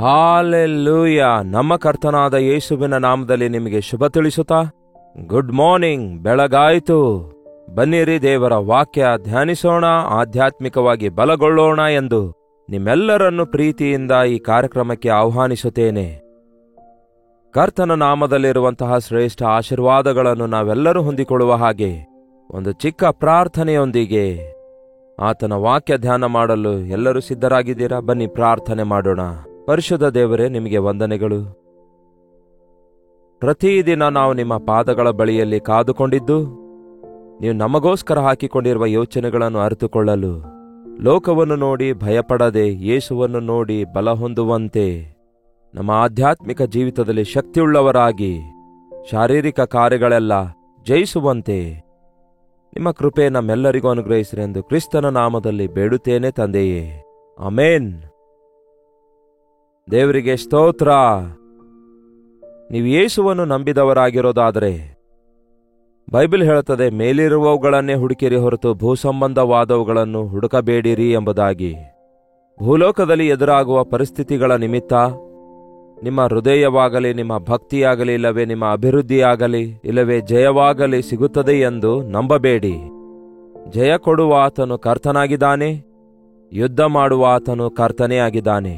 Hallelujah. ನಮ್ಮ ಕರ್ತನಾದ ಯೇಸುವಿನ ನಾಮದಲ್ಲಿ ನಿಮಗೆ ಶುಭ ತಿಳಿಸುತ್ತಾ ಗುಡ್ ಮಾರ್ನಿಂಗ್. ಬೆಳಗಾಯಿತು. ಬನ್ನಿರಿ, ದೇವರ ವಾಕ್ಯ ಧ್ಯಾನಿಸೋಣ, ಆಧ್ಯಾತ್ಮಿಕವಾಗಿ ಬಲಗೊಳ್ಳೋಣ ಎಂದು ನಿಮ್ಮೆಲ್ಲರನ್ನು ಪ್ರೀತಿಯಿಂದ ಈ ಕಾರ್ಯಕ್ರಮಕ್ಕೆ ಆಹ್ವಾನಿಸುತ್ತೇನೆ. ಕರ್ತನ ನಾಮದಲ್ಲಿರುವಂತಹ ಶ್ರೇಷ್ಠ ಆಶೀರ್ವಾದಗಳನ್ನು ನಾವೆಲ್ಲರೂ ಹೊಂದಿಕೊಳ್ಳುವ ಹಾಗೆ ಒಂದು ಚಿಕ್ಕ ಪ್ರಾರ್ಥನೆಯೊಂದಿಗೆ ಆತನ ವಾಕ್ಯ ಧ್ಯಾನ ಮಾಡಲು ಎಲ್ಲರೂ ಸಿದ್ಧರಾಗಿದ್ದೀರಾ? ಬನ್ನಿ ಪ್ರಾರ್ಥನೆ ಮಾಡೋಣ. ಪರಿಶುದ್ಧ ದೇವರೇ, ನಿಮಗೆ ವಂದನೆಗಳು. ಪ್ರತಿದಿನ ನಾವು ನಿಮ್ಮ ಪಾದಗಳ ಬಳಿಯಲ್ಲಿ ಕಾದುಕೊಂಡಿದ್ದು ನೀವು ನಮಗೋಸ್ಕರ ಹಾಕಿಕೊಂಡಿರುವ ಯೋಚನೆಗಳನ್ನು ಅರಿತುಕೊಳ್ಳಲು, ಲೋಕವನ್ನು ನೋಡಿ ಭಯಪಡದೆ ಯೇಸುವನ್ನು ನೋಡಿ ಬಲ ಹೊಂದುವಂತೆ, ನಮ್ಮ ಆಧ್ಯಾತ್ಮಿಕ ಜೀವಿತದಲ್ಲಿ ಶಕ್ತಿಯುಳ್ಳವರಾಗಿ ಶಾರೀರಿಕ ಕಾರ್ಯಗಳೆಲ್ಲ ಜಯಿಸುವಂತೆ ನಿಮ್ಮ ಕೃಪೆ ನಮ್ಮೆಲ್ಲರಿಗೂ ಅನುಗ್ರಹಿಸಿರೆಂದು ಕ್ರಿಸ್ತನ ನಾಮದಲ್ಲಿ ಬೇಡುತ್ತೇನೆ ತಂದೆಯೇ, ಆಮೇನ್. ದೇವರಿಗೆ ಸ್ತೋತ್ರ. ನೀವು ಯೇಸುವನ್ನು ನಂಬಿದವರಾಗಿರೋದಾದರೆ ಬೈಬಲ್ ಹೇಳುತ್ತದೆ, ಮೇಲಿರುವವುಗಳನ್ನೇ ಹುಡುಕಿರಿ ಹೊರತು ಭೂಸಂಬಂಧವಾದವುಗಳನ್ನು ಹುಡುಕಬೇಡಿರಿ ಎಂಬುದಾಗಿ. ಭೂಲೋಕದಲ್ಲಿ ಎದುರಾಗುವ ಪರಿಸ್ಥಿತಿಗಳ ನಿಮಿತ್ತ ನಿಮ್ಮ ಹೃದಯವಾಗಲಿ, ನಿಮ್ಮ ಭಕ್ತಿಯಾಗಲಿ, ಇಲ್ಲವೇ ನಿಮ್ಮ ಅಭಿವೃದ್ಧಿಯಾಗಲಿ, ಇಲ್ಲವೇ ಜಯವಾಗಲಿ ಸಿಗುತ್ತದೆ ಎಂದು ನಂಬಬೇಡಿ. ಜಯ ಕೊಡುವ ಆತನು ಕರ್ತನಾಗಿದ್ದಾನೆ, ಯುದ್ಧ ಮಾಡುವ ಆತನು ಕರ್ತನೇ ಆಗಿದ್ದಾನೆ.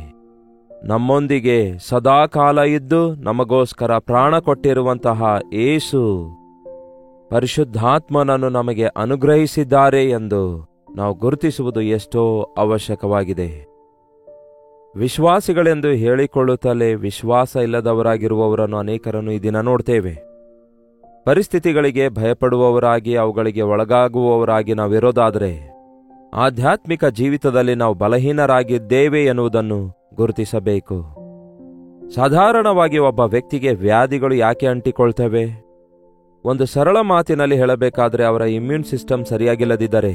ನಮ್ಮೊಂದಿಗೆ ಸದಾಕಾಲ ಇದ್ದು ನಮಗೋಸ್ಕರ ಪ್ರಾಣ ಕೊಟ್ಟಿರುವಂತಹ ಯೇಸು ಪರಿಶುದ್ಧಾತ್ಮನನ್ನು ನಮಗೆ ಅನುಗ್ರಹಿಸಿದ್ದಾರೆ ಎಂದು ನಾವು ಗುರುತಿಸುವುದು ಎಷ್ಟೋ ಅವಶ್ಯಕವಾಗಿದೆ. ವಿಶ್ವಾಸಿಗಳೆಂದು ಹೇಳಿಕೊಳ್ಳುತ್ತಲೇ ವಿಶ್ವಾಸ ಇಲ್ಲದವರಾಗಿರುವವರನ್ನು ಅನೇಕರನ್ನು ಈ ದಿನ ನೋಡ್ತೇವೆ. ಪರಿಸ್ಥಿತಿಗಳಿಗೆ ಭಯಪಡುವವರಾಗಿ ಅವುಗಳಿಗೆ ಒಳಗಾಗುವವರಾಗಿ ನಾವಿರೋದಾದರೆ ಆಧ್ಯಾತ್ಮಿಕ ಜೀವಿತದಲ್ಲಿ ನಾವು ಬಲಹೀನರಾಗಿದ್ದೇವೆ ಎನ್ನುವುದನ್ನು ಗುರುತಿಸಬೇಕು. ಸಾಧಾರಣವಾಗಿ ಒಬ್ಬ ವ್ಯಕ್ತಿಗೆ ವ್ಯಾಧಿಗಳು ಯಾಕೆ ಅಂಟಿಕೊಳ್ತವೆ? ಒಂದು ಸರಳ ಮಾತಿನಲ್ಲಿ ಹೇಳಬೇಕಾದರೆ, ಅವರ ಇಮ್ಯೂನ್ ಸಿಸ್ಟಮ್ ಸರಿಯಾಗಿಲ್ಲದಿದ್ದರೆ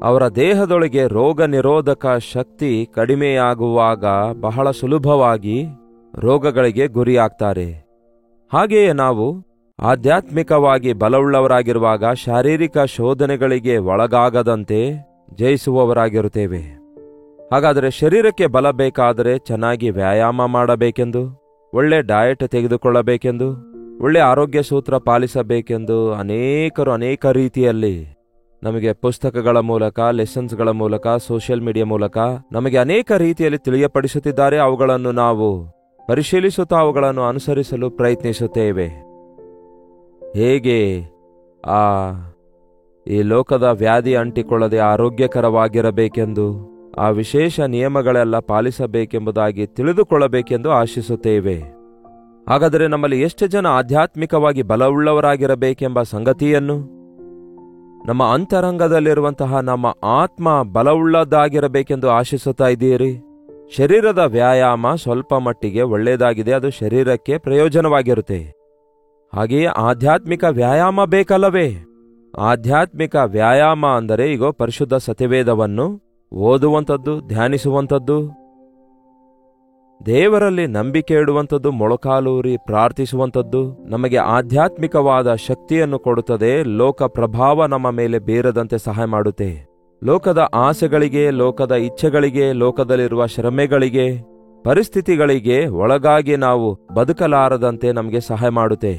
ಅವರ ದೇಹದೊಳಗೆ ರೋಗ ನಿರೋಧಕ ಶಕ್ತಿ ಕಡಿಮೆಯಾಗುವಾಗ ಬಹಳ ಸುಲಭವಾಗಿ ರೋಗಗಳಿಗೆ ಗುರಿಯಾಗ್ತಾರೆ. ಹಾಗೆಯೇ ನಾವು ಆಧ್ಯಾತ್ಮಿಕವಾಗಿ ಬಲವುಳ್ಳವರಾಗಿರುವಾಗ ಶಾರೀರಿಕ ಶೋಧನೆಗಳಿಗೆ ಒಳಗಾಗದಂತೆ ಜಯಿಸುವವರಾಗಿರುತ್ತೇವೆ. ಹಾಗಾದರೆ ಶರೀರಕ್ಕೆ ಬಲ ಬೇಕಾದರೆ ಚೆನ್ನಾಗಿ ವ್ಯಾಯಾಮ ಮಾಡಬೇಕೆಂದು, ಒಳ್ಳೆ ಡಯಟ್ ತೆಗೆದುಕೊಳ್ಳಬೇಕೆಂದು, ಒಳ್ಳೆ ಆರೋಗ್ಯ ಸೂತ್ರ ಪಾಲಿಸಬೇಕೆಂದು ಅನೇಕರು ಅನೇಕ ರೀತಿಯಲ್ಲಿ ನಮಗೆ ಪುಸ್ತಕಗಳ ಮೂಲಕ, ಲೆಸನ್ಸ್ಗಳ ಮೂಲಕ, ಸೋಷಿಯಲ್ ಮೀಡಿಯಾ ಮೂಲಕ ನಮಗೆ ಅನೇಕ ರೀತಿಯಲ್ಲಿ ತಿಳಿಯಪಡಿಸುತ್ತಿದ್ದಾರೆ. ಅವುಗಳನ್ನು ನಾವು ಪರಿಶೀಲಿಸುತ್ತಾ ಅವುಗಳನ್ನು ಅನುಸರಿಸಲು ಪ್ರಯತ್ನಿಸುತ್ತೇವೆ. ಹೇಗೆ ಈ ಲೋಕದ ವ್ಯಾಧಿ ಅಂಟಿಕೊಳ್ಳದೆ ಆರೋಗ್ಯಕರವಾಗಿರಬೇಕೆಂದು, ಆ ವಿಶೇಷ ನಿಯಮಗಳೆಲ್ಲ ಪಾಲಿಸಬೇಕೆಂಬುದಾಗಿ ತಿಳಿದುಕೊಳ್ಳಬೇಕೆಂದು ಆಶಿಸುತ್ತೇವೆ. ಹಾಗಾದರೆ ನಮ್ಮಲ್ಲಿ ಎಷ್ಟು ಜನ ಆಧ್ಯಾತ್ಮಿಕವಾಗಿ ಬಲವುಳ್ಳವರಾಗಿರಬೇಕೆಂಬ ಸಂಗತಿಯನ್ನು, ನಮ್ಮ ಅಂತರಂಗದಲ್ಲಿರುವಂತಹ ನಮ್ಮ ಆತ್ಮ ಬಲವುಳ್ಳದಾಗಿರಬೇಕೆಂದು ಆಶಿಸುತ್ತಾ ಇದ್ದೀರಿ? ಶರೀರದ ವ್ಯಾಯಾಮ ಸ್ವಲ್ಪ ಮಟ್ಟಿಗೆ ಒಳ್ಳೆಯದಾಗಿದೆ, ಅದು ಶರೀರಕ್ಕೆ ಪ್ರಯೋಜನವಾಗಿರುತ್ತೆ. ಹಾಗೆಯೇ ಆಧ್ಯಾತ್ಮಿಕ ವ್ಯಾಯಾಮ ಬೇಕಲ್ಲವೇ? ಆಧ್ಯಾತ್ಮಿಕ ವ್ಯಾಯಾಮ ಅಂದರೆ ಈಗ ಪರಿಶುದ್ಧ ಸತ್ಯವೇದವನ್ನು ಓದುವಂಥದ್ದು, ಧ್ಯಾನಿಸುವಂಥದ್ದು, ದೇವರಲ್ಲಿ ನಂಬಿಕೆ ಇಡುವಂಥದ್ದು, ಮೊಳಕಾಲೂರಿ ಪ್ರಾರ್ಥಿಸುವಂಥದ್ದು ನಮಗೆ ಆಧ್ಯಾತ್ಮಿಕವಾದ ಶಕ್ತಿಯನ್ನು ಕೊಡುತ್ತದೆ. ಲೋಕ ಪ್ರಭಾವ ನಮ್ಮ ಮೇಲೆ ಬೀರದಂತೆ ಸಹಾಯ ಮಾಡುತ್ತೆ. ಲೋಕದ ಆಸೆಗಳಿಗೆ, ಲೋಕದ ಇಚ್ಛೆಗಳಿಗೆ, ಲೋಕದಲ್ಲಿರುವ ಶ್ರಮೆಗಳಿಗೆ, ಪರಿಸ್ಥಿತಿಗಳಿಗೆ ಒಳಗಾಗಿ ನಾವು ಬದುಕಲಾರದಂತೆ ನಮಗೆ ಸಹಾಯ ಮಾಡುತ್ತೆ.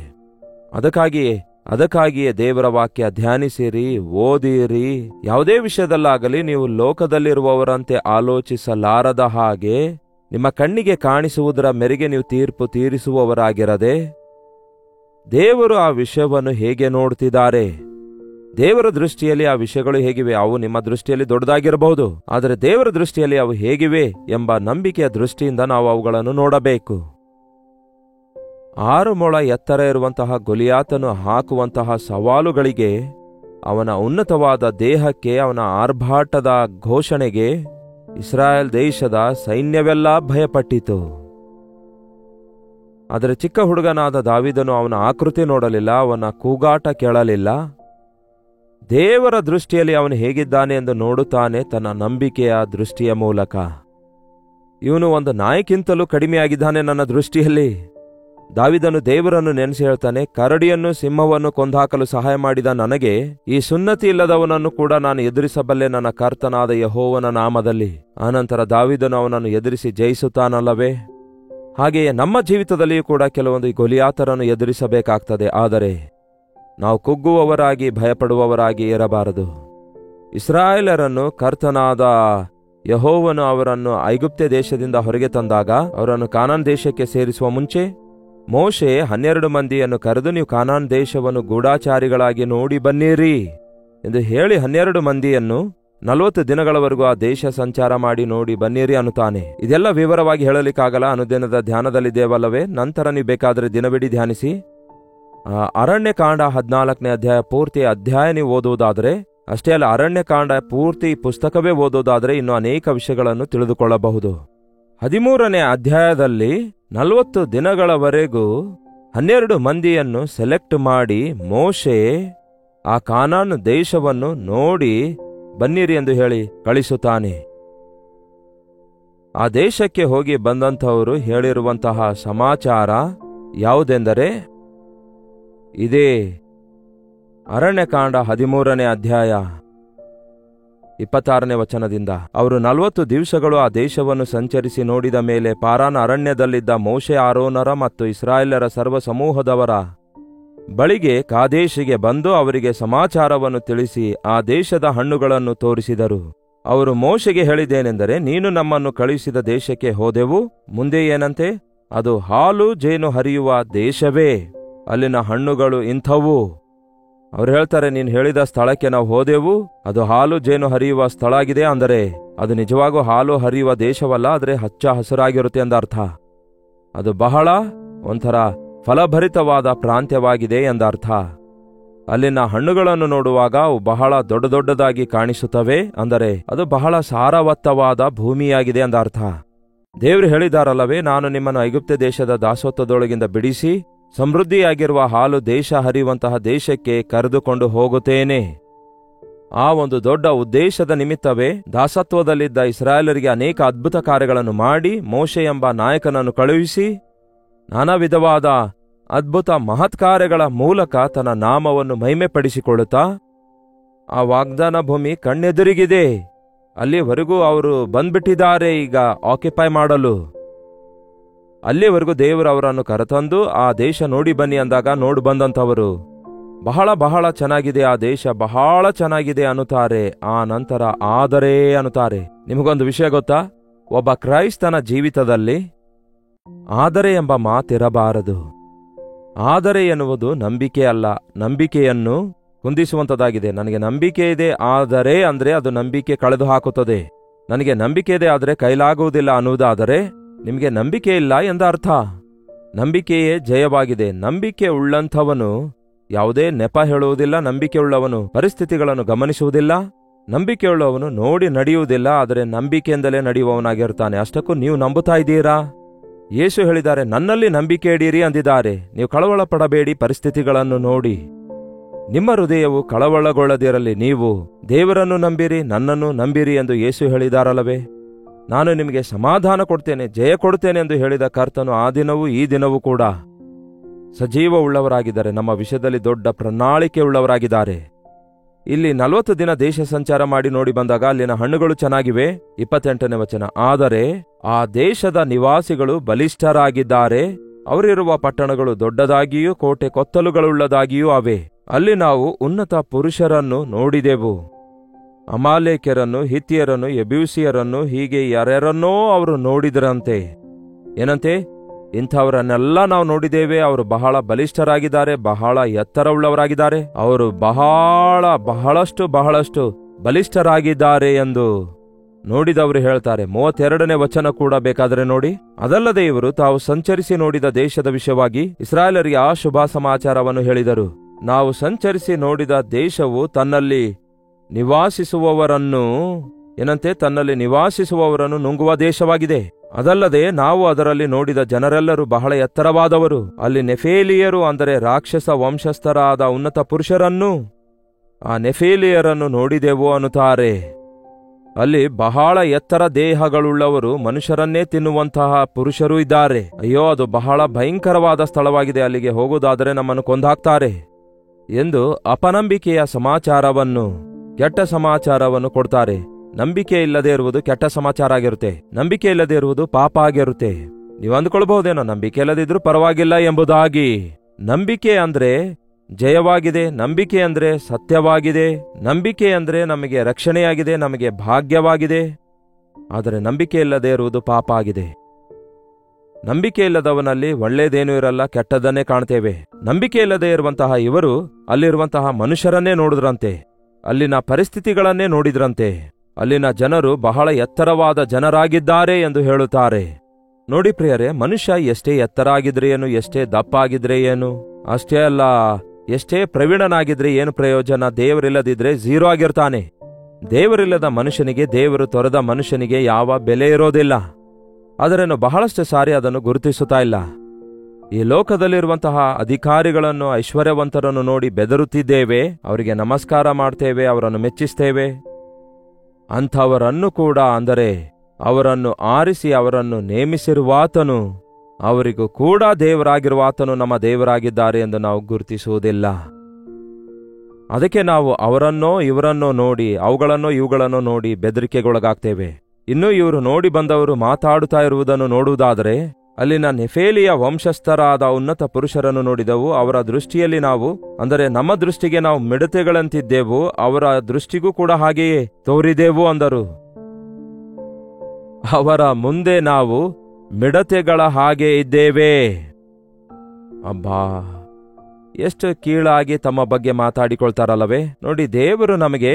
ಅದಕ್ಕಾಗಿಯೇ ದೇವರ ವಾಕ್ಯ ಧ್ಯಾನಿಸಿರಿ, ಓದಿರಿ. ಯಾವುದೇ ವಿಷಯದಲ್ಲಾಗಲಿ ನೀವು ಲೋಕದಲ್ಲಿರುವವರಂತೆ ಆಲೋಚಿಸಲಾರದ ಹಾಗೆ, ನಿಮ್ಮ ಕಣ್ಣಿಗೆ ಕಾಣಿಸುವುದರ ಮೇರೆಗೆ ನೀವು ತೀರ್ಪು ತೀರಿಸುವವರಾಗಿರದೆ, ದೇವರು ಆ ವಿಷಯವನ್ನು ಹೇಗೆ ನೋಡುತ್ತಿದ್ದಾರೆ, ದೇವರ ದೃಷ್ಟಿಯಲ್ಲಿ ಆ ವಿಷಯಗಳು ಹೇಗಿವೆ, ಅವು ನಿಮ್ಮ ದೃಷ್ಟಿಯಲ್ಲಿ ದೊಡ್ಡದಾಗಿರಬಹುದು, ಆದರೆ ದೇವರ ದೃಷ್ಟಿಯಲ್ಲಿ ಅವು ಹೇಗಿವೆ ಎಂಬ ನಂಬಿಕೆಯ ದೃಷ್ಟಿಯಿಂದ ನಾವು ಅವುಗಳನ್ನು ನೋಡಬೇಕು. 6 ಮೊಳ ಎತ್ತರ ಇರುವಂತಹ ಗೊಲಿಯಾತನು ಹಾಕುವಂತಹ ಸವಾಲುಗಳಿಗೆ, ಅವನ ಉನ್ನತವಾದ ದೇಹಕ್ಕೆ, ಅವನ ಆರ್ಭಾಟದ ಘೋಷಣೆಗೆ ಇಸ್ರಾಯೇಲ್ ದೇಶದ ಸೈನ್ಯವೆಲ್ಲ ಭಯಪಟ್ಟಿತು. ಆದರೆ ಚಿಕ್ಕ ಹುಡುಗನಾದ ದಾವೀದನು ಅವನ ಆಕೃತಿ ನೋಡಲಿಲ್ಲ, ಅವನ ಕೂಗಾಟ ಕೇಳಲಿಲ್ಲ. ದೇವರ ದೃಷ್ಟಿಯಲ್ಲಿ ಅವನು ಹೇಗಿದ್ದಾನೆ ಎಂದು ನೋಡುತ್ತಾನೆ, ತನ್ನ ನಂಬಿಕೆಯ ದೃಷ್ಟಿಯ ಮೂಲಕ. ಇವನು ಒಂದು ನಾಯಿಗಿಂತಲೂ ಕಡಿಮೆಯಾಗಿದ್ದಾನೆ ನನ್ನ ದೃಷ್ಟಿಯಲ್ಲಿ. ದಾವೀದನು ದೇವರನ್ನು ನೆನೆಸಿ ಹೇಳ್ತಾನೆ, ಕರಡಿಯನ್ನು ಸಿಂಹವನ್ನು ಕೊಂದಾಕಲು ಸಹಾಯ ಮಾಡಿದ ನನಗೆ ಈ ಸುನ್ನತಿ ಇಲ್ಲದವನನ್ನು ಕೂಡ ನಾನು ಎದುರಿಸಬಲ್ಲೆ ನನ್ನ ಕರ್ತನಾದ ಯೆಹೋವನ ನಾಮದಲ್ಲಿ. ಆನಂತರ ದಾವೀದನು ಅವನನ್ನು ಎದುರಿಸಿ ಜಯಿಸುತ್ತಾನಲ್ಲವೇ. ಹಾಗೆಯೇ ನಮ್ಮ ಜೀವಿತದಲ್ಲಿಯೂ ಕೂಡ ಕೆಲವೊಂದು ಗೊಲಿಯಾತರನ್ನು ಎದುರಿಸಬೇಕಾಗ್ತದೆ. ಆದರೆ ನಾವು ಕುಗ್ಗುವವರಾಗಿ ಭಯಪಡುವವರಾಗಿ ಇರಬಾರದು. ಇಸ್ರಾಯೇಲರನ್ನು ಕರ್ತನಾದ ಯೆಹೋವನು ಅವರನ್ನು ಐಗುಪ್ತ ದೇಶದಿಂದ ಹೊರಗೆ ತಂದಾಗ ಅವರನ್ನು ಕಾನಾನ್ ದೇಶಕ್ಕೆ ಸೇರಿಸುವ ಮುಂಚೆ ಮೋಶೆ 12 ಮಂದಿಯನ್ನು ಕರೆದು, ನೀವು ಕಾನಾನ್ ದೇಶವನ್ನು ಗೂಢಾಚಾರಿಗಳಾಗಿ ನೋಡಿ ಬನ್ನಿರಿ ಎಂದು ಹೇಳಿ 12 ಮಂದಿಯನ್ನು 40 ದಿನಗಳವರೆಗೂ ಆ ದೇಶ ಸಂಚಾರ ಮಾಡಿ ನೋಡಿ ಬನ್ನಿರಿ ಅನ್ನುತ್ತಾನೆ. ಇದೆಲ್ಲ ವಿವರವಾಗಿ ಹೇಳಲಿಕ್ಕಾಗಲ್ಲ, ಅನುದಿನದ ಧ್ಯಾನದಲ್ಲಿದ್ದೇವಲ್ಲವೇ. ನಂತರ ನೀವು ಬೇಕಾದರೆ ದಿನವಿಡೀ ಧ್ಯಾನಿಸಿ. ಅರಣ್ಯಕಾಂಡ 14ನೇ ಅಧ್ಯಾಯ ಪೂರ್ತಿ ಅಧ್ಯಾಯ ನೀವು ಓದುವುದಾದರೆ, ಅಷ್ಟೇ ಅಲ್ಲ, ಅರಣ್ಯಕಾಂಡ ಪೂರ್ತಿ ಪುಸ್ತಕವೇ ಓದೋದಾದರೆ ಇನ್ನೂ ಅನೇಕ ವಿಷಯಗಳನ್ನು ತಿಳಿದುಕೊಳ್ಳಬಹುದು. 13ನೇ ಅಧ್ಯಾಯದಲ್ಲಿ 40 ದಿನಗಳವರೆಗೂ 12 ಮಂದಿಯನ್ನು ಸೆಲೆಕ್ಟ್ ಮಾಡಿ ಮೋಶೆ ಆ ಕಾನಾನ್ ದೇಶವನ್ನು ನೋಡಿ ಬನ್ನಿರಿ ಎಂದು ಹೇಳಿ ಕಳಿಸುತ್ತಾನೆ. ಆ ದೇಶಕ್ಕೆ ಹೋಗಿ ಬಂದಂಥವರು ಹೇಳಿರುವಂತಹ ಸಮಾಚಾರ ಯಾವುದೆಂದರೆ, ಇದೇ ಅರಣ್ಯಕಾಂಡ 13ನೇ ಅಧ್ಯಾಯ 26ನೇ ವಚನದಿಂದ. ಅವರು 40 ದಿವಸಗಳು ಆ ದೇಶವನ್ನು ಸಂಚರಿಸಿ ನೋಡಿದ ಮೇಲೆ ಪಾರಾನ್ ಅರಣ್ಯದಲ್ಲಿದ್ದ ಮೋಶೆ, ಆರೋನರ ಮತ್ತು ಇಸ್ರಾಯೇಲರ ಸರ್ವ ಸಮೂಹದವರ ಬಳಿಗೆ ಕಾದೇಶಿಗೆ ಬಂದು ಅವರಿಗೆ ಸಮಾಚಾರವನ್ನು ತಿಳಿಸಿ ಆ ದೇಶದ ಹಣ್ಣುಗಳನ್ನು ತೋರಿಸಿದರು. ಅವರು ಮೋಶೆಗೆ ಹೇಳಿದ್ದೇನೆಂದರೆ, ನೀನು ನಮ್ಮನ್ನು ಕಳುಹಿಸಿದ ದೇಶಕ್ಕೆ ಹೋದೆವು, ಮುಂದೆ ಏನಂತೆ? ಅದು ಹಾಲು ಜೇನು ಹರಿಯುವ ದೇಶವೇ, ಅಲ್ಲಿನ ಹಣ್ಣುಗಳು ಇಂಥವು. ಅವ್ರು ಹೇಳ್ತಾರೆ, ನೀನು ಹೇಳಿದ ಸ್ಥಳಕ್ಕೆ ನಾವು ಹೋದೆವು, ಅದು ಹಾಲು ಜೇನು ಹರಿಯುವ ಸ್ಥಳ ಆಗಿದೆ. ಅಂದರೆ ಅದು ನಿಜವಾಗೂ ಹಾಲು ಹರಿಯುವ ದೇಶವಲ್ಲ, ಆದರೆ ಹಚ್ಚ ಹಸುರಾಗಿರುತ್ತೆ ಎಂದರ್ಥ. ಅದು ಬಹಳ ಒಂಥರ ಫಲಭರಿತವಾದ ಪ್ರಾಂತ್ಯವಾಗಿದೆ ಎಂದರ್ಥ. ಅಲ್ಲಿನ ಹಣ್ಣುಗಳನ್ನು ನೋಡುವಾಗ ಅವು ಬಹಳ ದೊಡ್ಡ ದೊಡ್ಡದಾಗಿ ಕಾಣಿಸುತ್ತವೆ. ಅಂದರೆ ಅದು ಬಹಳ ಸಾರವತ್ತವಾದ ಭೂಮಿಯಾಗಿದೆ ಎಂದರ್ಥ. ದೇವರು ಹೇಳಿದಾರಲ್ಲವೇ, ನಾನು ನಿಮ್ಮನ್ನು ಐಗುಪ್ತ ದೇಶದ ದಾಸತ್ವದೊಳಗಿಂದ ಬಿಡಿಸಿ ಸಮೃದ್ಧಿಯಾಗಿರುವ ಹಾಲು ದೇಶ ಹರಿಯುವಂತಹ ದೇಶಕ್ಕೆ ಕರೆದುಕೊಂಡು ಹೋಗುತ್ತೇನೆ. ಆ ಒಂದು ದೊಡ್ಡ ಉದ್ದೇಶದ ನಿಮಿತ್ತವೇ ದಾಸತ್ವದಲ್ಲಿದ್ದ ಇಸ್ರಾಯೇಲರಿಗೆ ಅನೇಕ ಅದ್ಭುತ ಕಾರ್ಯಗಳನ್ನು ಮಾಡಿ ಮೋಶೆ ಎಂಬ ನಾಯಕನನ್ನು ಕಳುಹಿಸಿ ನಾನಾ ವಿಧವಾದ ಅದ್ಭುತ ಮಹತ್ಕಾರ್ಯಗಳ ಮೂಲಕ ತನ್ನ ನಾಮವನ್ನು ಮಹಿಮೆಪಡಿಸಿಕೊಳ್ಳುತ್ತಾ ಆ ವಾಗ್ದಾನ ಭೂಮಿ ಕಣ್ಣೆದುರಿಗಿದೆ. ಅಲ್ಲಿವರೆಗೂ ಅವರು ಬಂದ್ಬಿಟ್ಟಿದ್ದಾರೆ ಈಗ ಆಕ್ಯುಪೈ ಮಾಡಲು. ಅಲ್ಲಿವರೆಗೂ ದೇವರು ಅವರನ್ನು ಕರೆತಂದು ಆ ದೇಶ ನೋಡಿ ಬನ್ನಿ ಅಂದಾಗ ನೋಡಿ ಬಂದಂಥವರು ಬಹಳ ಬಹಳ ಚೆನ್ನಾಗಿದೆ, ಆ ದೇಶ ಬಹಳ ಚೆನ್ನಾಗಿದೆ ಅನ್ನುತ್ತಾರೆ. ಆ ನಂತರ ಆದರೆ ಅನ್ನುತ್ತಾರೆ. ನಿಮಗೊಂದು ವಿಷಯ ಗೊತ್ತಾ? ಒಬ್ಬ ಕ್ರೈಸ್ತನ ಜೀವಿತದಲ್ಲಿ ಆದರೆ ಎಂಬ ಮಾತಿರಬಾರದು. ಆದರೆ ಎನ್ನುವುದು ನಂಬಿಕೆ ಅಲ್ಲ, ನಂಬಿಕೆಯನ್ನು ಕುಂದಿಸುವಂಥದ್ದಾಗಿದೆ. ನನಗೆ ನಂಬಿಕೆ ಇದೆ ಆದರೆ ಅಂದರೆ ಅದು ನಂಬಿಕೆ ಕಳೆದು ಹಾಕುತ್ತದೆ. ನನಗೆ ನಂಬಿಕೆ ಇದೆ ಆದರೆ ಕೈಲಾಗುವುದಿಲ್ಲ ಅನ್ನುವುದಾದರೆ ನಿಮಗೆ ನಂಬಿಕೆ ಇಲ್ಲ ಎಂದ ಅರ್ಥ. ನಂಬಿಕೆಯೇ ಜಯವಾಗಿದೆ. ನಂಬಿಕೆ ಉಳ್ಳಂಥವನು ಯಾವುದೇ ನೆಪ ಹೇಳುವುದಿಲ್ಲ. ನಂಬಿಕೆ ಉಳ್ಳವನು ಪರಿಸ್ಥಿತಿಗಳನ್ನು ಗಮನಿಸುವುದಿಲ್ಲ. ನಂಬಿಕೆಯುಳ್ಳವನು ನೋಡಿ ನಡೆಯುವುದಿಲ್ಲ, ಆದರೆ ನಂಬಿಕೆಯಿಂದಲೇ ನಡೆಯುವವನಾಗಿರ್ತಾನೆ. ಅಷ್ಟಕ್ಕೂ ನೀವು ನಂಬುತ್ತಾ ಇದ್ದೀರಾ? ಯೇಸು ಹೇಳಿದ್ದಾರೆ, ನನ್ನಲ್ಲಿ ನಂಬಿಕೆ ಇಡೀರಿ ಅಂದಿದ್ದಾರೆ. ನೀವು ಕಳವಳ ಪಡಬೇಡಿ, ಪರಿಸ್ಥಿತಿಗಳನ್ನು ನೋಡಿ. ನಿಮ್ಮ ಹೃದಯವು ಕಳವಳಗೊಳ್ಳದಿರಲಿ. ನೀವು ದೇವರನ್ನು ನಂಬಿರಿ, ನನ್ನನ್ನು ನಂಬಿರಿ ಎಂದು ಯೇಸು ಹೇಳಿದಾರಲ್ಲವೇ. ನಾನು ನಿಮಗೆ ಸಮಾಧಾನ ಕೊಡ್ತೇನೆ, ಜಯ ಕೊಡ್ತೇನೆ ಎಂದು ಹೇಳಿದ ಕರ್ತನು ಆ ದಿನವೂ ಈ ದಿನವೂ ಕೂಡ ಸಜೀವ ಉಳ್ಳವರಾಗಿದ್ದಾರೆ. ನಮ್ಮ ವಿಷಯದಲ್ಲಿ ದೊಡ್ಡ ಪ್ರಣಾಳಿಕೆ ಉಳ್ಳವರಾಗಿದ್ದಾರೆ. ಇಲ್ಲಿ 40 ದಿನ ದೇಶ ಸಂಚಾರ ಮಾಡಿ ನೋಡಿ ಬಂದಾಗ ಅಲ್ಲಿನ ಹಣ್ಣುಗಳು ಚೆನ್ನಾಗಿವೆ. 28ನೇ ವಚನ, ಆದರೆ ಆ ದೇಶದ ನಿವಾಸಿಗಳು ಬಲಿಷ್ಠರಾಗಿದ್ದಾರೆ. ಅವರಿರುವ ಪಟ್ಟಣಗಳು ದೊಡ್ಡದಾಗಿಯೂ ಕೋಟೆ ಕೊತ್ತಲುಗಳುಳ್ಳದಾಗಿಯೂ ಅವೆ. ಅಲ್ಲಿ ನಾವು ಉನ್ನತ ಪುರುಷರನ್ನು ನೋಡಿದೆವು. ಅಮಾಲೇಕ್ಯರನ್ನು, ಹಿತ್ತಿಯರನ್ನು, ಯೆಬೂಸಿಯರನ್ನು, ಹೀಗೆ ಯಾರ್ಯಾರನ್ನೋ ಅವರು ನೋಡಿದರಂತೆ. ಏನಂತೆ? ಇಂಥವರನ್ನೆಲ್ಲ ನಾವು ನೋಡಿದ್ದೇವೆ. ಅವರು ಬಹಳ ಬಲಿಷ್ಠರಾಗಿದ್ದಾರೆ, ಬಹಳ ಎತ್ತರವುಳ್ಳವರಾಗಿದ್ದಾರೆ. ಅವರು ಬಹಳಷ್ಟು ಬಲಿಷ್ಠರಾಗಿದ್ದಾರೆ ಎಂದು ನೋಡಿದವರು ಹೇಳ್ತಾರೆ. 32ನೇ ವಚನ ಕೂಡ ಬೇಕಾದರೆ ನೋಡಿ. ಅದಲ್ಲದೆ ಇವರು ತಾವು ಸಂಚರಿಸಿ ನೋಡಿದ ದೇಶದ ವಿಷಯವಾಗಿ ಇಸ್ರಾಯೇಲರಿಗೆ ಆ ಶುಭ ಸಮಾಚಾರವನ್ನು ಹೇಳಿದರು. ನಾವು ಸಂಚರಿಸಿ ನೋಡಿದ ದೇಶವು ತನ್ನಲ್ಲಿ ನಿವಾಸಿಸುವವರನ್ನು ತನ್ನಲ್ಲಿ ನಿವಾಸಿಸುವವರನ್ನು ನುಂಗುವ ದೇಶವಾಗಿದೆ. ಅದಲ್ಲದೆ ನಾವು ಅದರಲ್ಲಿ ನೋಡಿದ ಜನರೆಲ್ಲರೂ ಬಹಳ ಎತ್ತರವಾದವರು. ಅಲ್ಲಿ ನೆಫೇಲಿಯರು ಅಂದರೆ ರಾಕ್ಷಸ ವಂಶಸ್ಥರಾದ ಉನ್ನತ ಪುರುಷರನ್ನು, ಆ ನೆಫೇಲಿಯರನ್ನು ನೋಡಿದೆವು ಅನ್ನುತ್ತಾರೆ. ಅಲ್ಲಿ ಬಹಳ ಎತ್ತರ ದೇಹಗಳುಳ್ಳವರು, ಮನುಷ್ಯರನ್ನೇ ತಿನ್ನುವಂತಹ ಪುರುಷರು ಇದ್ದಾರೆ. ಅಯ್ಯೋ, ಅದು ಬಹಳ ಭಯಂಕರವಾದ ಸ್ಥಳವಾಗಿದೆ. ಅಲ್ಲಿಗೆ ಹೋಗುವುದಾದರೆ ನಮ್ಮನ್ನು ಕೊಂದಾಕ್ತಾರೆ ಎಂದು ಅಪನಂಬಿಕೆಯ ಸಮಾಚಾರವನ್ನು, ಕೆಟ್ಟ ಸಮಾಚಾರವನ್ನು ಕೊಡ್ತಾರೆ. ನಂಬಿಕೆ ಇಲ್ಲದೆ ಇರುವುದು ಕೆಟ್ಟ ಸಮಾಚಾರ ಆಗಿರುತ್ತೆ. ನಂಬಿಕೆ ಇಲ್ಲದೆ ಇರುವುದು ಪಾಪ ಆಗಿರುತ್ತೆ. ನೀವು ಅಂದ್ಕೊಳ್ಬಹುದೇನೋ ನಂಬಿಕೆ ಇಲ್ಲದಿದ್ರೂ ಪರವಾಗಿಲ್ಲ ಎಂಬುದಾಗಿ. ನಂಬಿಕೆ ಅಂದ್ರೆ ಜಯವಾಗಿದೆ, ನಂಬಿಕೆ ಅಂದ್ರೆ ಸತ್ಯವಾಗಿದೆ, ನಂಬಿಕೆ ಅಂದ್ರೆ ನಮಗೆ ರಕ್ಷಣೆಯಾಗಿದೆ, ನಮಗೆ ಭಾಗ್ಯವಾಗಿದೆ. ಆದರೆ ನಂಬಿಕೆ ಇಲ್ಲದೆ ಇರುವುದು ಪಾಪ ಆಗಿದೆ. ನಂಬಿಕೆ ಇಲ್ಲದವನಲ್ಲಿ ಒಳ್ಳೆಯದೇನೂ ಇರಲ್ಲ, ಕೆಟ್ಟದನ್ನೇ ಕಾಣ್ತೇವೆ. ನಂಬಿಕೆ ಇಲ್ಲದೆ ಇರುವಂತಹ ಇವರು ಅಲ್ಲಿರುವಂತಹ ಮನುಷ್ಯರನ್ನೇ ನೋಡಿದ್ರಂತೆ, ಅಲ್ಲಿನ ಪರಿಸ್ಥಿತಿಗಳನ್ನೇ ನೋಡಿದ್ರಂತೆ. ಅಲ್ಲಿನ ಜನರು ಬಹಳ ಎತ್ತರವಾದ ಜನರಾಗಿದ್ದಾರೆ ಎಂದು ಹೇಳುತ್ತಾರೆ. ನೋಡಿ ಪ್ರಿಯರೇ, ಮನುಷ್ಯ ಎಷ್ಟೇ ಎತ್ತರ ಆಗಿದ್ರೆ ಏನು, ಎಷ್ಟೇ ದಪ್ಪ ಆಗಿದ್ರೆ ಏನು, ಅಷ್ಟೇ ಅಲ್ಲ ಎಷ್ಟೇ ಪ್ರವೀಣನಾಗಿದ್ರೆ ಏನು ಪ್ರಯೋಜನ? ದೇವರಿಲ್ಲದಿದ್ರೆ ಝೀರೋ ಆಗಿರ್ತಾನೆ. ದೇವರಿಲ್ಲದ ಮನುಷ್ಯನಿಗೆ, ದೇವರು ತೊರೆದ ಮನುಷ್ಯನಿಗೆ ಯಾವ ಬೆಲೆ ಇರೋದಿಲ್ಲ. ಆದರೇನು ಬಹಳಷ್ಟು ಸಾರಿ ಅದನ್ನು ಗುರುತಿಸುತ್ತಾ ಇಲ್ಲ. ಈ ಲೋಕದಲ್ಲಿರುವಂತಹ ಅಧಿಕಾರಿಗಳನ್ನು, ಐಶ್ವರ್ಯವಂತರನ್ನು ನೋಡಿ ಬೆದರುತ್ತಿದ್ದೇವೆ, ಅವರಿಗೆ ನಮಸ್ಕಾರ ಮಾಡ್ತೇವೆ, ಅವರನ್ನು ಮೆಚ್ಚಿಸ್ತೇವೆ. ಅಂಥವರನ್ನು ಕೂಡ, ಅಂದರೆ ಅವರನ್ನು ಆರಿಸಿ ಅವರನ್ನು ನೇಮಿಸಿರುವಾತನು, ಅವರಿಗೂ ಕೂಡ ದೇವರಾಗಿರುವಾತನು ನಮ್ಮ ದೇವರಾಗಿದ್ದಾರೆ ಎಂದು ನಾವು ಗುರುತಿಸುವುದಿಲ್ಲ. ಅದಕ್ಕೆ ನಾವು ಅವರನ್ನೋ ಇವರನ್ನೋ ನೋಡಿ, ಅವುಗಳನ್ನೋ ಇವುಗಳನ್ನೋ ನೋಡಿ ಬೆದರಿಕೆಗೊಳಗಾಗ್ತೇವೆ. ಇನ್ನು ಇವರು ನೋಡಿ ಬಂದವರು ಮಾತಾಡುತ್ತಾ ಇರುವುದನ್ನು ನೋಡುವುದಾದರೆ, ಅಲ್ಲಿನ ನೆಫೇಲಿಯ ವಂಶಸ್ಥರಾದ ಉನ್ನತ ಪುರುಷರನ್ನು ನೋಡಿದೆವು. ಅವರ ದೃಷ್ಟಿಯಲ್ಲಿ ನಾವು, ಅಂದರೆ ನಮ್ಮ ದೃಷ್ಟಿಗೆ ನಾವು ಮಿಡತೆಗಳಂತಿದ್ದೆವು, ಅವರ ದೃಷ್ಟಿಗೂ ಕೂಡ ಹಾಗೆಯೇ ತೋರಿದೆವು ಅಂದರು. ಅವರ ಮುಂದೆ ನಾವು ಮಿಡತೆಗಳ ಹಾಗೆ ಇದ್ದೇವೆ. ಅಬ್ಬಾ, ಎಷ್ಟು ಕೀಳಾಗಿ ತಮ್ಮ ಬಗ್ಗೆ ಮಾತಾಡಿಕೊಳ್ತಾರಲ್ಲವೇ. ನೋಡಿ, ದೇವರು ನಮಗೆ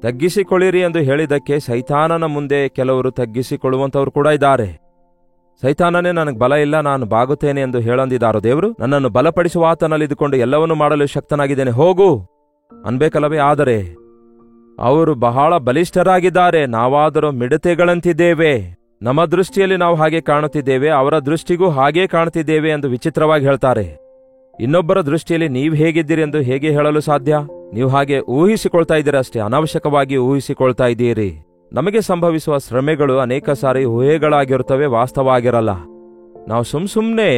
ತಗ್ಗಿಸಿಕೊಳ್ಳಿರಿ ಎಂದು ಹೇಳಿದ್ದಕ್ಕೆ ಸೈತಾನನ ಮುಂದೆ ಕೆಲವರು ತಗ್ಗಿಸಿಕೊಳ್ಳುವಂಥವ್ರು ಕೂಡ ಇದ್ದಾರೆ. ಸೈತಾನನೇ ನನಗೆ ಬಲ ಇಲ್ಲ, ನಾನು ಬಾಗುತ್ತೇನೆ ಎಂದು ಹೇಳಂದಿದ್ದಾರೋ ದೇವರು? ನನ್ನನ್ನು ಬಲಪಡಿಸುವ ಆತನಲ್ಲಿ ಇದ್ದುಕೊಂಡು ಎಲ್ಲವನ್ನೂ ಮಾಡಲು ಶಕ್ತನಾಗಿದ್ದೇನೆ, ಹೋಗು ಅನ್ಬೇಕಲ್ಲವೇ. ಆದರೆ ಅವರು ಬಹಳ ಬಲಿಷ್ಠರಾಗಿದ್ದಾರೆ, ನಾವಾದರೂ ಮಿಡತೆಗಳಂತಿದ್ದೇವೆ. ನಮ್ಮ ದೃಷ್ಟಿಯಲ್ಲಿ ನಾವು ಹಾಗೆ ಕಾಣುತ್ತಿದ್ದೇವೆ, ಅವರ ದೃಷ್ಟಿಗೂ ಹಾಗೇ ಕಾಣುತ್ತಿದ್ದೇವೆ ಎಂದು ವಿಚಿತ್ರವಾಗಿ ಹೇಳ್ತಾರೆ. ಇನ್ನೊಬ್ಬರ ದೃಷ್ಟಿಯಲ್ಲಿ ನೀವು ಹೇಗಿದ್ದೀರಿ ಎಂದು ಹೇಗೆ ಹೇಳಲು ಸಾಧ್ಯ? ನೀವು ಹಾಗೆ ಊಹಿಸಿಕೊಳ್ತಾ ಇದ್ದೀರಷ್ಟೇ, ಅನಾವಶ್ಯಕವಾಗಿ ಊಹಿಸಿಕೊಳ್ತಾ ಇದ್ದೀರಿ. ನಮಗೆ ಸಂಭವಿಸುವ ಶ್ರಮೆಗಳು ಅನೇಕ ಸಾರಿ ಊಹೆಗಳಾಗಿರುತ್ತವೆ, ವಾಸ್ತವ ಆಗಿರಲ್ಲ. ನಾವು ಸುಮ್ಸುಮ್ನೆ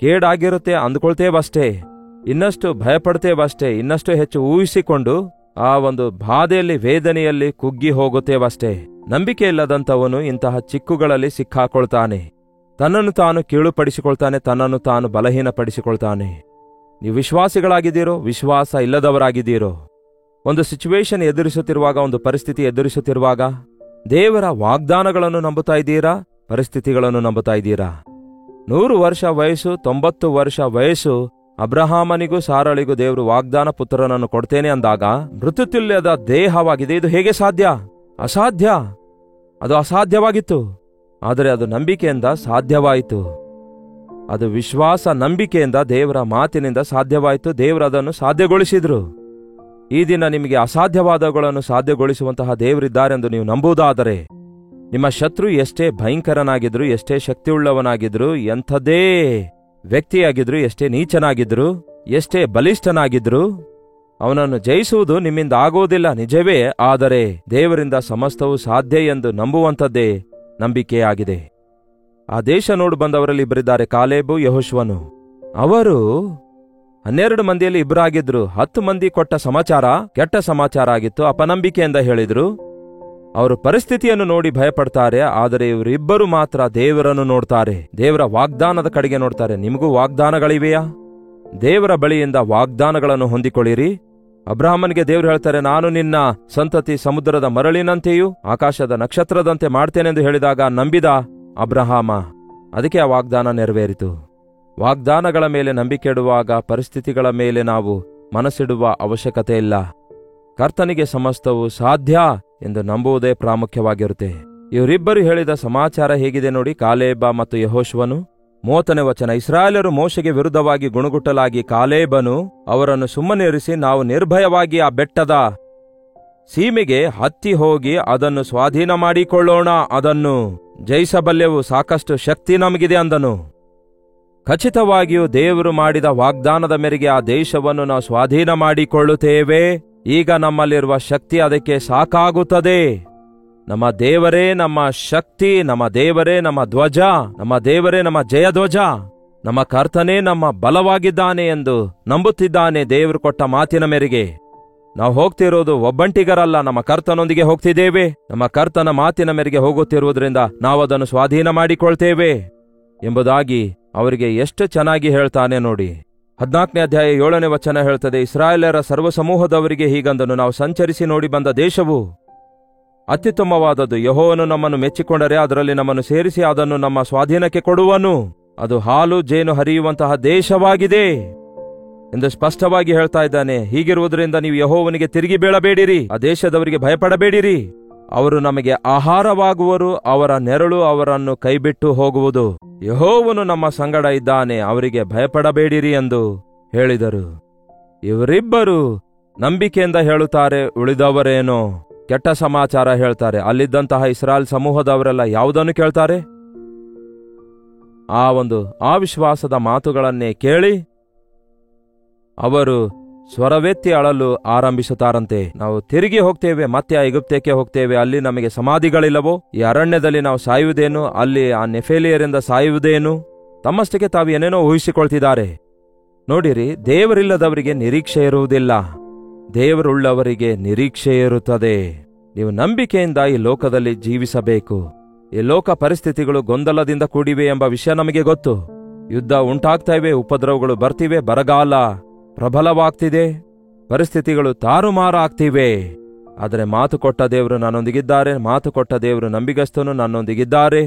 ಕೇಡಾಗಿರುತ್ತೆ ಅಂದ್ಕೊಳ್ತೇವಷ್ಟೇ, ಇನ್ನಷ್ಟು ಭಯಪಡ್ತೇವಷ್ಟೇ, ಇನ್ನಷ್ಟು ಹೆಚ್ಚು ಊಹಿಸಿಕೊಂಡು ಆ ಒಂದು ಬಾಧೆಯಲ್ಲಿ, ವೇದನೆಯಲ್ಲಿ ಕುಗ್ಗಿ ಹೋಗುತ್ತೇವಷ್ಟೇ. ನಂಬಿಕೆ ಇಲ್ಲದಂಥವನು ಇಂತಹ ಚಿಕ್ಕುಗಳಲ್ಲಿ ಸಿಕ್ಕಾಕೊಳ್ತಾನೆ, ತನ್ನನ್ನು ತಾನು ಕೀಳುಪಡಿಸಿಕೊಳ್ತಾನೆ, ತನ್ನನ್ನು ತಾನು ಬಲಹೀನಪಡಿಸಿಕೊಳ್ತಾನೆ. ನೀವು ವಿಶ್ವಾಸಿಗಳಾಗಿದ್ದೀರೋ, ವಿಶ್ವಾಸ ಇಲ್ಲದವರಾಗಿದ್ದೀರೋ? ಒಂದು ಸಿಚುವೇಶನ್ ಎದುರಿಸುತ್ತಿರುವಾಗ, ಒಂದು ಪರಿಸ್ಥಿತಿ ಎದುರಿಸುತ್ತಿರುವಾಗ ದೇವರ ವಾಗ್ದಾನಗಳನ್ನು ನಂಬುತ್ತಾ ಇದ್ದೀರಾ? ಪರಿಸ್ಥಿತಿಗಳನ್ನು ನಂಬುತ್ತಾ ಇದ್ದೀರಾ? 100 ವರ್ಷ ವಯಸ್ಸು, 90 ವರ್ಷ ವಯಸ್ಸು ಅಬ್ರಹಾಮನಿಗೂ ಸಾರಳಿಗೂ ದೇವರು ವಾಗ್ದಾನ ಪುತ್ರನನ್ನು ಕೊಡ್ತೇನೆ ಅಂದಾಗ ಮೃತುತುಲ್ಯದ ದೇಹವಾಗಿದೆ. ಇದು ಹೇಗೆ ಸಾಧ್ಯ? ಅಸಾಧ್ಯ. ಅದು ಅಸಾಧ್ಯವಾಗಿತ್ತು. ಆದರೆ ಅದು ನಂಬಿಕೆಯಿಂದ ಸಾಧ್ಯವಾಯಿತು. ಅದು ವಿಶ್ವಾಸ, ನಂಬಿಕೆಯಿಂದ, ದೇವರ ಮಾತಿನಿಂದ ಸಾಧ್ಯವಾಯಿತು. ದೇವರು ಅದನ್ನು ಸಾಧ್ಯಗೊಳಿಸಿದ್ರು. ಈ ದಿನ ನಿಮಗೆ ಅಸಾಧ್ಯವಾದವುಗಳನ್ನು ಸಾಧ್ಯಗೊಳಿಸುವಂತಹ ದೇವರಿದ್ದಾರೆಂದು ನೀವು ನಂಬುವುದಾದರೆ, ನಿಮ್ಮ ಶತ್ರು ಎಷ್ಟೇ ಭಯಂಕರನಾಗಿದ್ರು, ಎಷ್ಟೇ ಶಕ್ತಿಯುಳ್ಳವನಾಗಿದ್ರು, ಎಂಥದೇ ವ್ಯಕ್ತಿಯಾಗಿದ್ರು, ಎಷ್ಟೇ ನೀಚನಾಗಿದ್ರು, ಎಷ್ಟೇ ಬಲಿಷ್ಠನಾಗಿದ್ರು, ಅವನನ್ನು ಜಯಿಸುವುದು ನಿಮ್ಮಿಂದ ಆಗುವುದಿಲ್ಲ, ನಿಜವೇ. ಆದರೆ ದೇವರಿಂದ ಸಮಸ್ತವೂ ಸಾಧ್ಯ ಎಂದು ನಂಬುವಂಥದ್ದೇ ನಂಬಿಕೆಯಾಗಿದೆ. ಆ ದೇಶ ನೋಡು ಬಂದವರಲ್ಲಿ ಇಬ್ಬರಿದ್ದಾರೆ, ಕಾಲೇಬು, ಯೆಹೋಶುವನು. ಅವರು 12 ಮಂದಿಯಲ್ಲಿ ಇಬ್ಬರಾಗಿದ್ರು. 10 ಮಂದಿ ಕೊಟ್ಟ ಸಮಾಚಾರ ಕೆಟ್ಟ ಸಮಾಚಾರ ಆಗಿತ್ತು, ಅಪನಂಬಿಕೆಯಿಂದ ಹೇಳಿದ್ರು. ಅವರು ಪರಿಸ್ಥಿತಿಯನ್ನು ನೋಡಿ ಭಯಪಡ್ತಾರೆ, ಆದರೆ ಇವರಿಬ್ಬರು ಮಾತ್ರ ದೇವರನ್ನು ನೋಡ್ತಾರೆ, ದೇವರ ವಾಗ್ದಾನದ ಕಡೆಗೆ ನೋಡ್ತಾರೆ. ನಿಮಗೂ ವಾಗ್ದಾನಗಳಿವೆಯಾ? ದೇವರ ಬಳಿಯಿಂದ ವಾಗ್ದಾನಗಳನ್ನು ಹೊಂದಿಕೊಳ್ಳಿರಿ. ಅಬ್ರಹಾಮನಿಗೆ ದೇವರು ಹೇಳ್ತಾರೆ, ನಾನು ನಿನ್ನ ಸಂತತಿ ಸಮುದ್ರದ ಮರಳಿನಂತೆಯೂ ಆಕಾಶದ ನಕ್ಷತ್ರದಂತೆ ಮಾಡ್ತೇನೆಂದು ಹೇಳಿದಾಗ ನಂಬಿದ ಅಬ್ರಹಾಮ. ಅದಕ್ಕೆ ಆ ವಾಗ್ದಾನ ನೆರವೇರಿತು. ವಾಗ್ದಾನಗಳ ಮೇಲೆ ನಂಬಿಕೆ ಇಡುವಾಗ ಪರಿಸ್ಥಿತಿಗಳ ಮೇಲೆ ನಾವು ಮನಸ್ಸಿಡುವ ಅವಶ್ಯಕತೆ ಇಲ್ಲ. ಕರ್ತನಿಗೆ ಸಮಸ್ತವು ಸಾಧ್ಯ ಎಂದು ನಂಬುವುದೇ ಪ್ರಾಮುಖ್ಯವಾಗಿರುತ್ತೆ. ಇವರಿಬ್ಬರು ಹೇಳಿದ ಸಮಾಚಾರ ಹೇಗಿದೆ ನೋಡಿ. ಕಾಲೇಬ ಮತ್ತು ಯೆಹೋಶುವನು. 30ನೇ ವಚನ. ಇಸ್ರಾಯೇಲರು ಮೋಶೆಗೆ ವಿರುದ್ಧವಾಗಿ ಗುಣಗುಟ್ಟಲಾಗಿ ಕಾಲೇಬನು ಅವರನ್ನು ಸುಮ್ಮನಿರಿಸಿ, ನಾವು ನಿರ್ಭಯವಾಗಿ ಆ ಬೆಟ್ಟದ ಸೀಮೆಗೆ ಹತ್ತಿ ಹೋಗಿ ಅದನ್ನು ಸ್ವಾಧೀನ ಮಾಡಿಕೊಳ್ಳೋಣ, ಅದನ್ನು ಜಯಿಸಬಲ್ಲೆವು, ಸಾಕಷ್ಟು ಶಕ್ತಿ ನಮಗಿದೆ ಅಂದನು. ಖಚಿತವಾಗಿಯೂ ದೇವರು ಮಾಡಿದ ವಾಗ್ದಾನದ ಮೇರೆಗೆ ಆ ದೇಶವನ್ನು ನಾವು ಸ್ವಾಧೀನ ಮಾಡಿಕೊಳ್ಳುತ್ತೇವೆ. ಈಗ ನಮ್ಮಲ್ಲಿರುವ ಶಕ್ತಿ ಅದಕ್ಕೆ ಸಾಕಾಗುತ್ತದೆ. ನಮ್ಮ ದೇವರೇ ನಮ್ಮ ಶಕ್ತಿ, ನಮ್ಮ ದೇವರೇ ನಮ್ಮ ಧ್ವಜ, ನಮ್ಮ ದೇವರೇ ನಮ್ಮ ಜಯಧ್ವಜ, ನಮ್ಮ ಕರ್ತನೇ ನಮ್ಮ ಬಲವಾಗಿದ್ದಾನೆ ಎಂದು ನಂಬುತ್ತಿದ್ದಾನೆ. ದೇವರು ಕೊಟ್ಟ ಮಾತಿನ ಮೇರೆಗೆ ನಾವು ಹೋಗ್ತಿರೋದು ಒಬ್ಬಂಟಿಗರಲ್ಲ, ನಮ್ಮ ಕರ್ತನೊಂದಿಗೆ ಹೋಗ್ತಿದ್ದೇವೆ. ನಮ್ಮ ಕರ್ತನ ಮಾತಿನ ಮೇರೆಗೆ ಹೋಗುತ್ತಿರುವುದರಿಂದ ನಾವು ಅದನ್ನು ಸ್ವಾಧೀನ ಮಾಡಿಕೊಳ್ತೇವೆ. ಎಂಬುದಾಗಿ ಅವರಿಗೆ ಎಷ್ಟು ಚೆನ್ನಾಗಿ ಹೇಳ್ತಾನೆ ನೋಡಿ. 14ನೇ ಅಧ್ಯಾಯ 7ನೇ ವಚನ ಹೇಳ್ತದೆ, ಇಸ್ರಾಯೇಲರ ಸರ್ವಸಮೂಹದವರಿಗೆ ಹೀಗಂದನು, ನಾವು ಸಂಚರಿಸಿ ನೋಡಿ ಬಂದ ದೇಶವು ಅತ್ಯುತ್ತಮವಾದದ್ದು. ಯೆಹೋವನು ನಮ್ಮನ್ನು ಮೆಚ್ಚಿಕೊಂಡರೆ ಅದರಲ್ಲಿ ನಮ್ಮನ್ನು ಸೇರಿಸಿ ಅದನ್ನು ನಮ್ಮ ಸ್ವಾಧೀನಕ್ಕೆ ಕೊಡುವನು. ಅದು ಹಾಲು ಜೇನು ಹರಿಯುವಂತಹ ದೇಶವಾಗಿದೆ ಎಂದು ಸ್ಪಷ್ಟವಾಗಿ ಹೇಳ್ತಾ ಇದ್ದಾನೆ. ಹೀಗಿರುವುದರಿಂದ ನೀವು ಯೆಹೋವನಿಗೆ ತಿರುಗಿ ಬೀಳಬೇಡಿರಿ, ಆ ದೇಶದವರಿಗೆ ಭಯಪಡಬೇಡಿರಿ. ಅವರು ನಮಗೆ ಆಹಾರವಾಗುವರು, ಅವರ ನೆರಳು ಅವರನ್ನು ಕೈಬಿಟ್ಟು ಹೋಗುವುದು. ಯೆಹೋವನು ನಮ್ಮ ಸಂಗಡ ಇದ್ದಾನೆ, ಅವರಿಗೆ ಭಯಪಡಬೇಡಿರಿ ಎಂದು ಹೇಳಿದರು. ಇವರಿಬ್ಬರು ನಂಬಿಕೆಯಿಂದ ಹೇಳುತ್ತಾರೆ, ಉಳಿದವರೇನೋ ಕೆಟ್ಟ ಸಮಾಚಾರ ಹೇಳ್ತಾರೆ. ಅಲ್ಲಿದ್ದಂತಹ ಇಸ್ರಾಯೇಲ್ ಸಮೂಹದವರೆಲ್ಲ ಯಾವುದನ್ನು ಕೇಳ್ತಾರೆ? ಆ ಒಂದು ಅವಿಶ್ವಾಸದ ಮಾತುಗಳನ್ನೇ ಕೇಳಿ ಅವರು ಸ್ವರವೆತ್ತಿ ಅಳಲು ಆರಂಭಿಸುತ್ತಾರಂತೆ. ನಾವು ತಿರುಗಿ ಹೋಗ್ತೇವೆ, ಮತ್ತೆ ಆ ಐಗುಪ್ತಕ್ಕೆ ಹೋಗ್ತೇವೆ, ಅಲ್ಲಿ ನಮಗೆ ಸಮಾಧಿಗಳಿಲ್ಲವೋ? ಈ ಅರಣ್ಯದಲ್ಲಿ ನಾವು ಸಾಯುವುದೇನು? ಅಲ್ಲಿ ಆ ನೆಫೇಲಿಯರಿಂದ ಸಾಯುವುದೇನು? ತಮ್ಮಷ್ಟಕ್ಕೆ ತಾವು ಏನೇನೋ ಊಹಿಸಿಕೊಳ್ತಿದ್ದಾರೆ. ನೋಡಿರಿ, ದೇವರಿಲ್ಲದವರಿಗೆ ನಿರೀಕ್ಷೆ ಇರುವುದಿಲ್ಲ, ದೇವರುಳ್ಳವರಿಗೆ ನಿರೀಕ್ಷೆ ಇರುತ್ತದೆ. ನೀವು ನಂಬಿಕೆಯಿಂದ ಈ ಲೋಕದಲ್ಲಿ ಜೀವಿಸಬೇಕು. ಈ ಲೋಕ ಪರಿಸ್ಥಿತಿಗಳು ಗೊಂದಲದಿಂದ ಕೂಡಿವೆ ಎಂಬ ವಿಷಯ ನಮಗೆ ಗೊತ್ತು. ಯುದ್ಧ ಉಂಟಾಗ್ತಾ ಇವೆ, ಉಪದ್ರವಗಳು ಬರ್ತಿವೆ, ಬರಗಾಲ ಪ್ರಬಲವಾಗ್ತಿದೆ, ಪರಿಸ್ಥಿತಿಗಳು ತಾರುಮಾರಾಗ್ತಿವೆ. ಆದರೆ ಮಾತು ಕೊಟ್ಟ ದೇವರು ನನ್ನೊಂದಿಗಿದ್ದಾರೆ, ಮಾತು ಕೊಟ್ಟ ದೇವರು ನಂಬಿಗಸ್ತನು, ನನ್ನೊಂದಿಗಿದ್ದಾರೆ,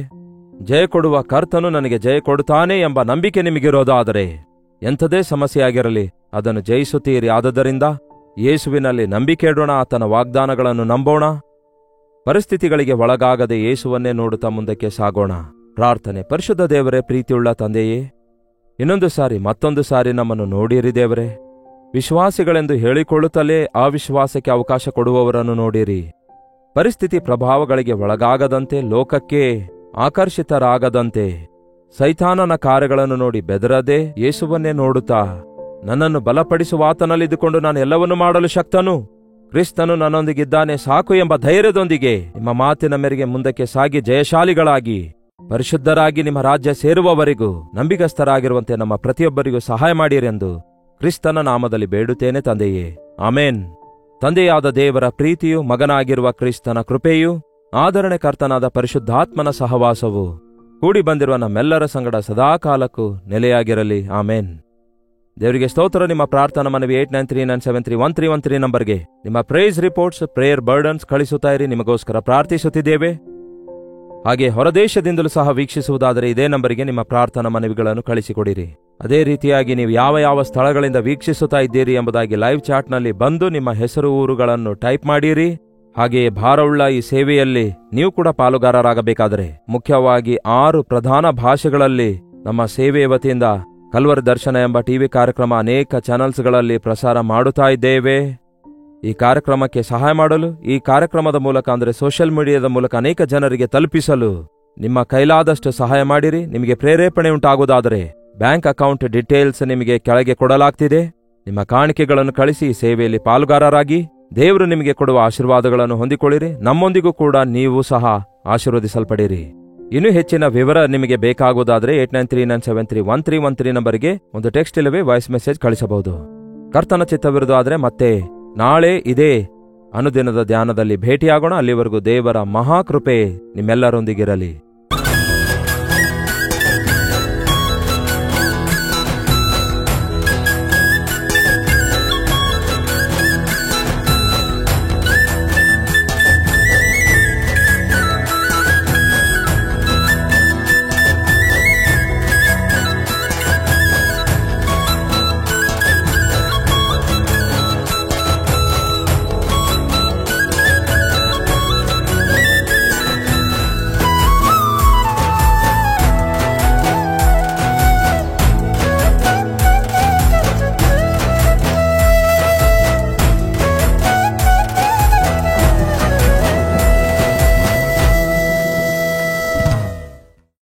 ಜಯ ಕೊಡುವ ಕರ್ತನು ನನಗೆ ಜಯ ಕೊಡುತ್ತಾನೆ ಎಂಬ ನಂಬಿಕೆ ನಿಮಗಿರೋದಾದರೆ ಎಂಥದೇ ಸಮಸ್ಯೆಯಾಗಿರಲಿ ಅದನ್ನು ಜಯಿಸುತ್ತೀರಿ. ಆದದರಿಂದ ಯೇಸುವಿನಲ್ಲಿ ನಂಬಿಕೆ ಇಡೋಣ, ಆತನ ವಾಗ್ದಾನಗಳನ್ನು ನಂಬೋಣ, ಪರಿಸ್ಥಿತಿಗಳಿಗೆ ಒಳಗಾಗದೆ ಯೇಸುವನ್ನೇ ನೋಡುತ್ತಾ ಮುಂದಕ್ಕೆ ಸಾಗೋಣ. ಪ್ರಾರ್ಥನೆ. ಪರಿಶುದ್ಧ ದೇವರೇ, ಪ್ರೀತಿಯುಳ್ಳ ತಂದೆಯೇ, ಇನ್ನೊಂದು ಸಾರಿ ಮತ್ತೊಂದು ಸಾರಿ ನಮ್ಮನ್ನು ನೋಡಿರಿ ದೇವರೇ. ವಿಶ್ವಾಸಿಗಳೆಂದು ಹೇಳಿಕೊಳ್ಳುತ್ತಲೇ ಅವಿಶ್ವಾಸಕ್ಕೆ ಅವಕಾಶ ಕೊಡುವವರನ್ನು ನೋಡಿರಿ. ಪರಿಸ್ಥಿತಿ ಪ್ರಭಾವಗಳಿಗೆ ಒಳಗಾಗದಂತೆ, ಲೋಕಕ್ಕೆ ಆಕರ್ಷಿತರಾಗದಂತೆ, ಸೈತಾನನ ಕಾರ್ಯಗಳನ್ನು ನೋಡಿ ಬೆದರದೆ ಯೇಸುವನ್ನೇ ನೋಡುತ್ತಾ ನನ್ನನ್ನು ಬಲಪಡಿಸುವಾತನಲ್ಲಿದ್ದುಕೊಂಡು ನಾನು ಎಲ್ಲವನ್ನೂ ಮಾಡಲು ಶಕ್ತನು, ಕ್ರಿಸ್ತನು ನನ್ನೊಂದಿಗಿದ್ದಾನೆ ಸಾಕು ಎಂಬ ಧೈರ್ಯದೊಂದಿಗೆ ನಿಮ್ಮ ಮಾತಿನ ಮೇರೆಗೆ ಮುಂದಕ್ಕೆ ಸಾಗಿ ಜಯಶಾಲಿಗಳಾಗಿ ಪರಿಶುದ್ಧರಾಗಿ ನಿಮ್ಮ ರಾಜ್ಯ ಸೇರುವವರೆಗೂ ನಂಬಿಗಸ್ತರಾಗಿರುವಂತೆ ನಮ್ಮ ಪ್ರತಿಯೊಬ್ಬರಿಗೂ ಸಹಾಯ ಮಾಡಿರೆಂದು ಕ್ರಿಸ್ತನ ನಾಮದಲ್ಲಿ ಬೇಡುತ್ತೇನೆ ತಂದೆಯೇ, ಆಮೇನ್. ತಂದೆಯಾದ ದೇವರ ಪ್ರೀತಿಯು, ಮಗನಾಗಿರುವ ಕ್ರಿಸ್ತನ ಕೃಪೆಯು, ಆದರಣೆಕರ್ತನಾದ ಪರಿಶುದ್ಧಾತ್ಮನ ಸಹವಾಸವು ಕೂಡಿ ಬಂದಿರುವ ನಮ್ಮೆಲ್ಲರ ಸಂಗಡ ಸದಾಕಾಲಕ್ಕೂ ನೆಲೆಯಾಗಿರಲಿ. ಆಮೇನ್. ದೇವರಿಗೆ ಸ್ತೋತ್ರ. ನಿಮ್ಮ ಪ್ರಾರ್ಥನಾ ಮನವಿ 8939731313 ನಂಬರ್ಗೆ ನಿಮ್ಮ ಪ್ರೈಸ್ ರಿಪೋರ್ಟ್ಸ್, ಪ್ರೇಯರ್ ಬರ್ಡನ್ಸ್ ಕಳಿಸುತ್ತಾ ಇರಿ. ನಿಮಗೋಸ್ಕರ ಪ್ರಾರ್ಥಿಸುತ್ತಿದ್ದೇವೆ. ಹಾಗೆ ಹೊರದೇಶದಿಂದಲೂ ಸಹ ವೀಕ್ಷಿಸುವುದಾದರೆ ಇದೇ ನಂಬರಿಗೆ ನಿಮ್ಮ ಪ್ರಾರ್ಥನಾ ಮನವಿಗಳನ್ನು ಕಳಿಸಿಕೊಡಿರಿ. ಅದೇ ರೀತಿಯಾಗಿ ನೀವು ಯಾವ ಯಾವ ಸ್ಥಳಗಳಿಂದ ವೀಕ್ಷಿಸುತ್ತಾ ಇದ್ದೀರಿ ಎಂಬುದಾಗಿ ಲೈವ್ ಚಾಟ್ನಲ್ಲಿ ಬಂದು ನಿಮ್ಮ ಹೆಸರು, ಊರುಗಳನ್ನು ಟೈಪ್ ಮಾಡಿರಿ. ಹಾಗೆಯೇ ಭಾರವುಳ್ಳ ಈ ಸೇವೆಯಲ್ಲಿ ನೀವು ಕೂಡ ಪಾಲುಗಾರರಾಗಬೇಕಾದರೆ ಮುಖ್ಯವಾಗಿ 6 ಪ್ರಧಾನ ಭಾಷೆಗಳಲ್ಲಿ ನಮ್ಮ ಸೇವೆಯ ವತಿಯಿಂದ ಕಲ್ವರಿ ದರ್ಶನ ಎಂಬ ಟಿವಿ ಕಾರ್ಯಕ್ರಮ ಅನೇಕ ಚಾನೆಲ್ಸ್ಗಳಲ್ಲಿ ಪ್ರಸಾರ ಮಾಡುತ್ತಾ ಇದ್ದೇವೆ. ಈ ಕಾರ್ಯಕ್ರಮಕ್ಕೆ ಸಹಾಯ ಮಾಡಲು, ಈ ಕಾರ್ಯಕ್ರಮದ ಮೂಲಕ ಅಂದರೆ ಸೋಷಿಯಲ್ ಮೀಡಿಯಾದ ಮೂಲಕ ಅನೇಕ ಜನರಿಗೆ ತಲುಪಿಸಲು ನಿಮ್ಮ ಕೈಲಾದಷ್ಟು ಸಹಾಯ ಮಾಡಿರಿ. ನಿಮಗೆ ಪ್ರೇರೇಪಣೆ ಉಂಟಾಗುವುದಾದರೆ ಬ್ಯಾಂಕ್ ಅಕೌಂಟ್ ಡೀಟೇಲ್ಸ್ ನಿಮಗೆ ಕೆಳಗೆ ಕೊಡಲಾಗ್ತಿದೆ. ನಿಮ್ಮ ಕಾಣಿಕೆಗಳನ್ನು ಕಳಿಸಿ ಈ ಸೇವೆಯಲ್ಲಿ ಪಾಲುಗಾರರಾಗಿ ದೇವರು ನಿಮಗೆ ಕೊಡುವ ಆಶೀರ್ವಾದಗಳನ್ನು ಹೊಂದಿಕೊಳ್ಳಿರಿ. ನಮ್ಮೊಂದಿಗೂ ಕೂಡ ನೀವು ಸಹ ಆಶೀರ್ವದಿಸಲ್ಪಡಿರಿ. ಇನ್ನೂ ಹೆಚ್ಚಿನ ವಿವರ ನಿಮಗೆ ಬೇಕಾಗುವುದಾದರೆ 8939731313 ನಂಬರಿಗೆ ಒಂದು ಟೆಕ್ಸ್ಟ್ ಇಲ್ಲವೇ ವಾಯ್ಸ್ ಮೆಸೇಜ್ ಕಳಿಸಬಹುದು. ಕರ್ತನ ಚಿತ್ತವಿರುವುದಾದರೆ ಮತ್ತೆ ನಾಳೆ ಇದೇ ಅನುದಿನದ ಧ್ಯಾನದಲ್ಲಿ ಭೇಟಿಯಾಗೋಣ. ಅಲ್ಲಿವರೆಗೂ ದೇವರ ಮಹಾಕೃಪೆ ನಿಮ್ಮೆಲ್ಲರೊಂದಿಗಿರಲಿ.